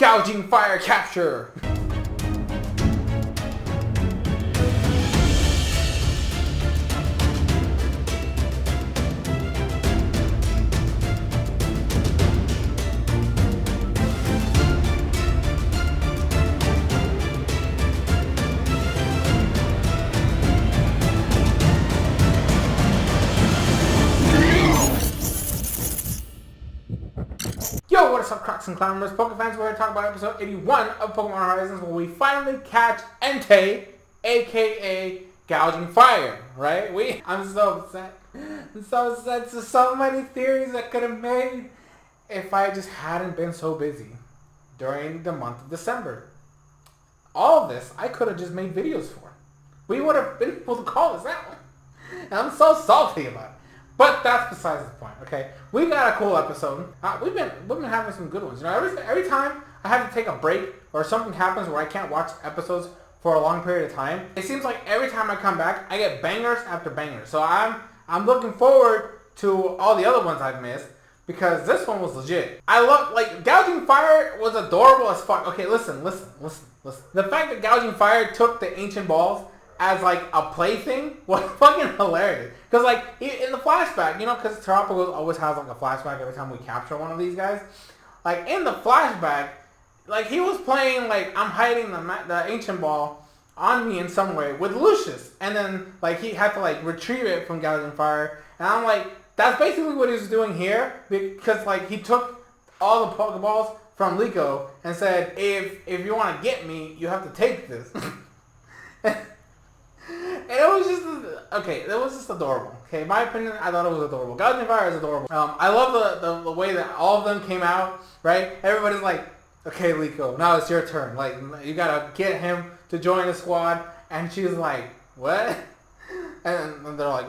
Gouging Fire capture! Yo, what is up, Crocs and Climbers? Pokemon fans, we're here to talk about episode 81 of Pokemon Horizons, where we finally catch Entei, aka Gouging Fire, right? I'm so upset. There's so many theories I could have made if I just hadn't been so busy during the month of December. All of this, I could have just made videos for. We would have been able to call this out. And I'm so salty about it. But that's besides the point, okay? We got a cool episode. We've been having some good ones. You know, every time I have to take a break or something happens where I can't watch episodes for a long period of time, it seems like every time I come back, I get bangers after bangers. So I'm looking forward to all the other ones I've missed because this one was legit. I love, like, Gouging Fire was adorable as fuck. Okay, listen. The fact that Gouging Fire took the ancient balls as like a plaything was fucking hilarious. Cause like in the flashback, you know, cause Terapagos always has like a flashback every time we capture one of these guys. Like in the flashback, like he was playing like I'm hiding the ancient ball on me in some way with Lucius, and then like he had to like retrieve it from Gouging Fire, and I'm like, that's basically what he was doing here because like he took all the Pokeballs from Liko and said, if you want to get me, you have to take this. And it was just, okay, it was just adorable. Okay, in my opinion, I thought it was adorable. Gouging Fire is adorable. I love the way that all of them came out, right? Everybody's like, okay, Liko, now it's your turn. Like, you gotta get him to join the squad. And she's like, what? And they're like,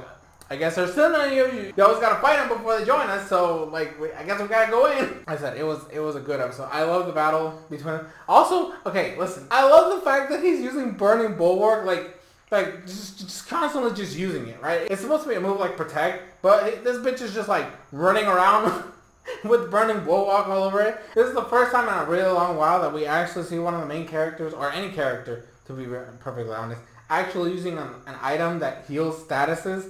I guess there's still none of you. You always gotta fight them before they join us. So, like, I guess we gotta go in. I said, it was a good episode. I love the battle between them. Also, okay, listen. I love the fact that he's using Burning Bulwark, like just constantly just using it, right? It's supposed to be a move like Protect, but this bitch is just like running around with Burning Bulwark all over it. This is the first time in a really long while that we actually see one of the main characters, or any character, to be perfectly honest, actually using an item that heals statuses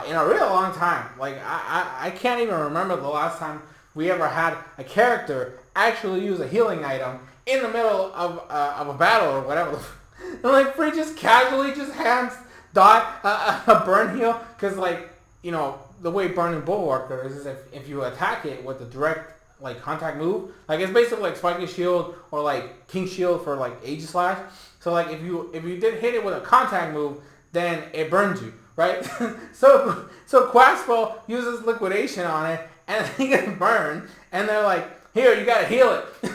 in a real long time. Like, I can't even remember the last time we ever had a character actually use a healing item in the middle of a battle or whatever. And like Free just casually just hands Dot a burn heal because, like, you know, the way Burning Bulwark is if you attack it with a direct like contact move, like it's basically like Spiky Shield or like King Shield for like Aegislash. So like if you did hit it with a contact move, then it burns you, right? so Quaxwell uses Liquidation on it and he gets burned, and they're like, here, you gotta heal it.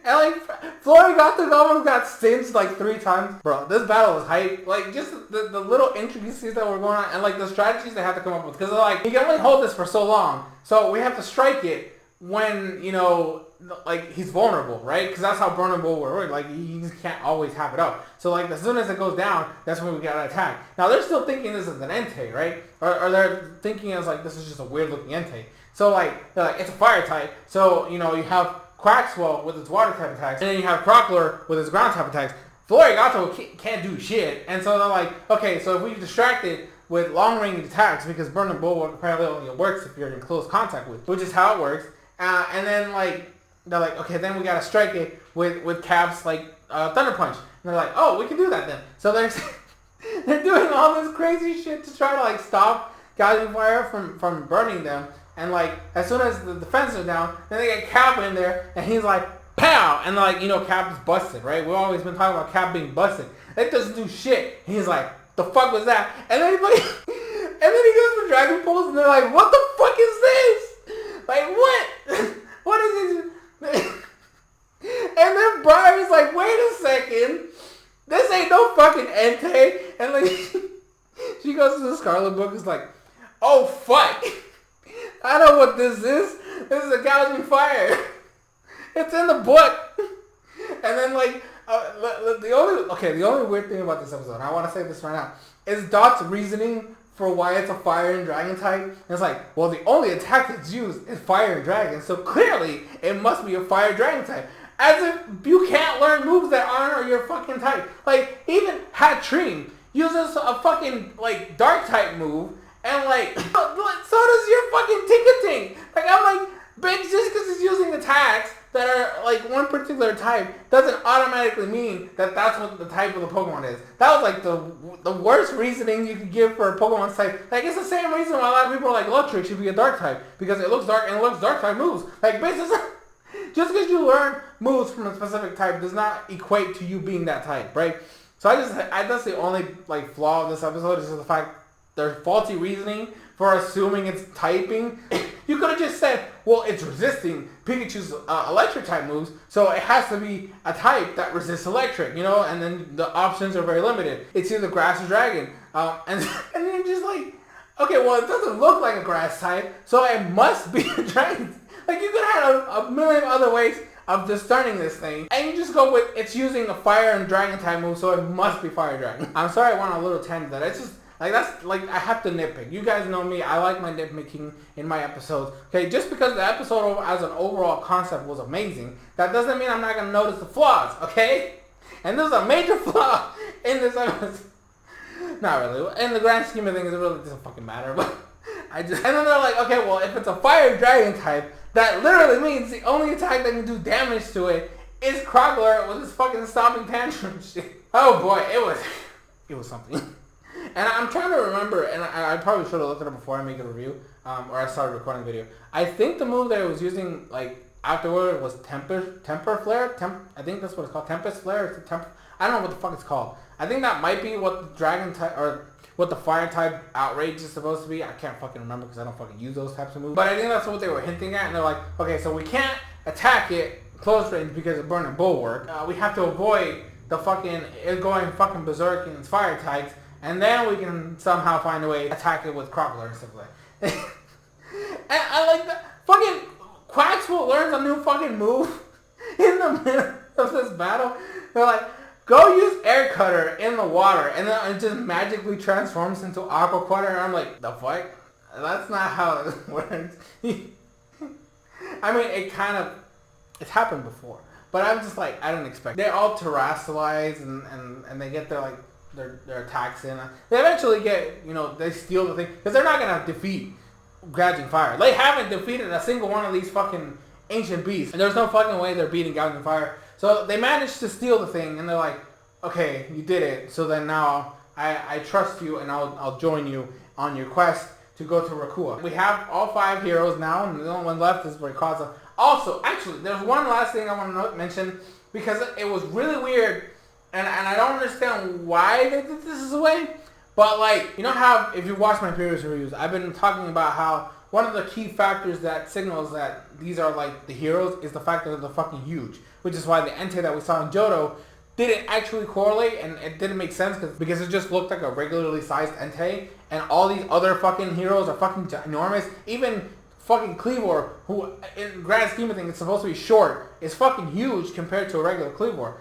And like, Florigato almost got singed like 3 times. Bro, this battle was hype. Like, just the little intricacies that were going on, and like the strategies they have to come up with. Because they're like, you can only hold this for so long, so we have to strike it when, you know, like he's vulnerable, right? Because that's how Burning Bulwark works. Like, you just can't always have it up. So like, as soon as it goes down, that's when we gotta attack. Now they're still thinking this is an Entei, right? Or they're thinking it's like, this is just a weird looking Entei. So like, they're like, it's a fire type. So, you know, you have Quaxwell with its water type attacks, and then you have Crockler with its ground type attacks. Florigato can't do shit, and so they're like, okay, so if we distract it with long range attacks, because Burning Bulwark apparently only works if you're in close contact with, which is how it works. And then like they're like, okay, then we gotta strike it with Cap's like Thunder Punch. And they're like, oh, we can do that then. So they're doing all this crazy shit to try to like stop Gouging Fire from burning them. And like, as soon as the defense are down, then they get Cap in there, and he's like, pow! And like, you know, Cap is busted, right? We've always been talking about Cap being busted. It doesn't do shit. And he's like, the fuck was that? And then he goes for Dragon Pulse, and they're like, what the fuck is this? Like, what? What is this? And then Briar's like, wait a second. This ain't no fucking Entei. And like, she goes to the Scarlet Book, is like, oh fuck. I know what this is. This is a Gouging Fire. It's in the book. And then like, the only weird thing about this episode, and I want to say this right now, is Dot's reasoning for why it's a fire and dragon type. And it's like, well, the only attack that's used is fire and dragon, so clearly it must be a fire dragon type. As if you can't learn moves that aren't your fucking type. Like, even Hatrim uses a fucking, like, dark type move, and, like, so does your fucking Ticketing. Like, I'm like, bitch, just because it's using attacks that are, like, one particular type doesn't automatically mean that that's what the type of the Pokemon is. That was, like, the worst reasoning you could give for a Pokemon type. Like, it's the same reason why a lot of people are like, Electric should be a dark type, because it looks dark and it looks dark type moves. Like, bitch, just because you learn moves from a specific type does not equate to you being that type, right? So that's the only, like, flaw of this episode is just the fact there's faulty reasoning for assuming it's typing. You could have just said, well, it's resisting Pikachu's electric type moves, so it has to be a type that resists electric, you know, and then the options are very limited. It's either grass or dragon. And then you're just like, okay, well, it doesn't look like a grass type, so it must be a dragon. Like, you could have had a million other ways of discerning this thing, and you just go with, it's using a fire and dragon type move, so it must be fire dragon. I'm sorry I went on a little tangent there. It's just, like, that's, like, I have to nitpick. You guys know me. I like my nitpicking in my episodes. Okay, just because the episode as an overall concept was amazing, that doesn't mean I'm not going to notice the flaws, okay? And there's a major flaw in this episode. Not really. In the grand scheme of things, it really doesn't fucking matter, but and then they're like, okay, well, if it's a fire dragon type, that literally means the only attack that can do damage to it is Crockler with his fucking stomping tantrum shit. Oh boy, it was something. And I'm trying to remember, and I probably should have looked at it before I make a review, or I started recording the video. I think the move that it was using, like, afterward was Temper Flare? I think that's what it's called. Tempest Flare? I don't know what the fuck it's called. I think that might be what the dragon type, or what the fire type outrage is supposed to be. I can't fucking remember because I don't fucking use those types of moves. But I think that's what they were hinting at, and they're like, okay, so we can't attack it close range because of burning bulwark. We have to avoid the fucking, it going fucking berserk in its fire types, and then we can somehow find a way to attack it with Crockler and stuff like that. And I like that. Fucking Quaxwell learns a new fucking move in the middle of this battle. They're like, go use Air Cutter in the water, and then it just magically transforms into Aqua Cutter, and I'm like, the fuck? That's not how it works. I mean, it's happened before, but I'm just like, I didn't expect it. They all terrestrialize, and they get their, like, their attacks in. They eventually get, you know, they steal the thing, because they're not going to defeat Gouging Fire. They haven't defeated a single one of these fucking ancient beasts, and there's no fucking way they're beating Gouging Fire. So they managed to steal the thing, and they're like, okay, you did it, so then now I trust you, and I'll join you on your quest to go to Rakua. We have all 5 heroes now, and the only one left is Rayquaza. Also, actually, there's one last thing I want to mention, because it was really weird, and I don't understand why they did this way, but, like, you know how, if you watch my previous reviews, I've been talking about how one of the key factors that signals that these are, like, the heroes is the fact that they're fucking huge, which is why the Entei that we saw in Johto didn't actually correlate, and it didn't make sense because it just looked like a regularly sized Entei, and all these other fucking heroes are fucking enormous. Even fucking Cleavor, who in grand scheme of things is supposed to be short, is fucking huge compared to a regular Cleavor.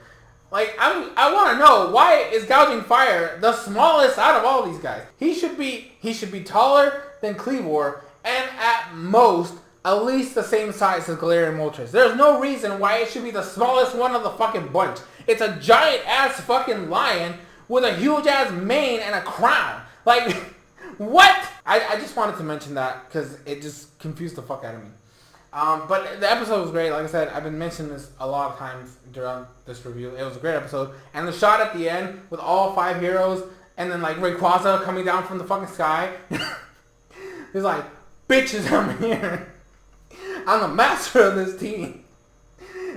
Like, I want to know, why is Gouging Fire the smallest out of all these guys? He should be taller than Cleavor, and at most, at least the same size as Galarian Moltres. There's no reason why it should be the smallest one of the fucking bunch. It's a giant ass fucking lion with a huge ass mane and a crown. Like, what? I just wanted to mention that because it just confused the fuck out of me. But the episode was great. Like I said, I've been mentioning this a lot of times during this review. It was a great episode. And the shot at the end with all 5 heroes and then, like, Rayquaza coming down from the fucking sky. He's like, bitches, I'm here. I'm the master of this team.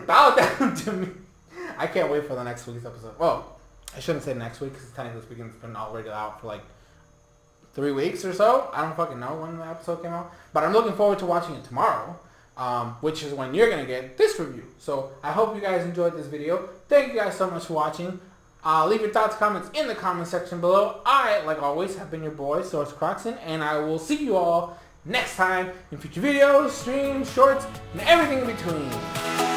Bow down to me. I can't wait for the next week's episode. Well, I shouldn't say next week because technically this weekend's been already out for, like, 3 weeks or so. I don't fucking know when the episode came out. But I'm looking forward to watching it tomorrow. Which is when you're going to get this review. So I hope you guys enjoyed this video. Thank you guys so much for watching. Leave your thoughts, comments in the comment section below. I, like always, have been your boy, SoresanCrockxen, and I will see you all next time in future videos, streams, shorts, and everything in between.